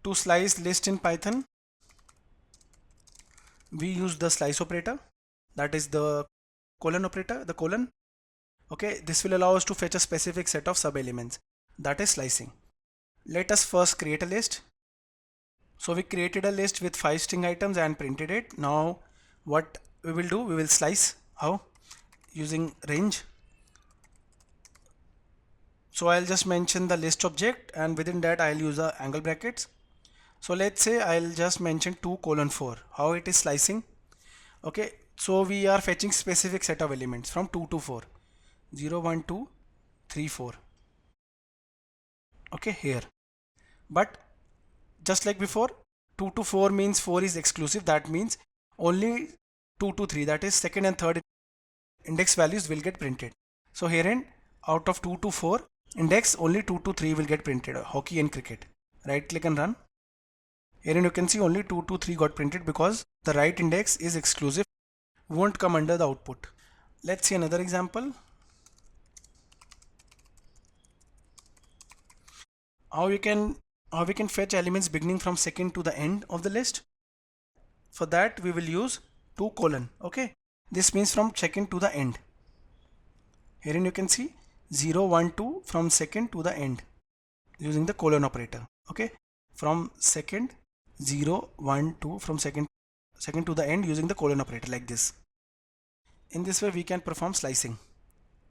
To slice list in Python, we use the slice operator, that is the colon operator, the colon. Okay, this will allow us to fetch a specific set of sub elements, that is slicing. Let us first create a list. So we created a list with 5 string items and printed it. Now what we will do, we will slice. How? Using range. So I'll just mention the list object, and within that I'll use the angle brackets. So let's say I'll just mention 2:4. How it is slicing? Okay, so we are fetching specific set of elements from 2 to 4. 0, 1, 2, 3, 4. Okay, here. But just like before, 2 to 4 means 4 is exclusive. That means only 2 to 3, that is second and third index values will get printed. So herein, out of 2 to 4 index, only 2 to 3 will get printed. Hockey and cricket. Right click and run. Herein you can see only 2 to 3 got printed because the right index is exclusive, won't come under the output. Let's see another example. How we can fetch elements beginning from second to the end of the list. For that we will use 2:. Okay, this means from second to the end. Herein you can see 0, 1, 2 from second to the end using the colon operator. Okay, from second 0, 1, 2 from second to the end using the colon operator, like this. In this way we can perform slicing.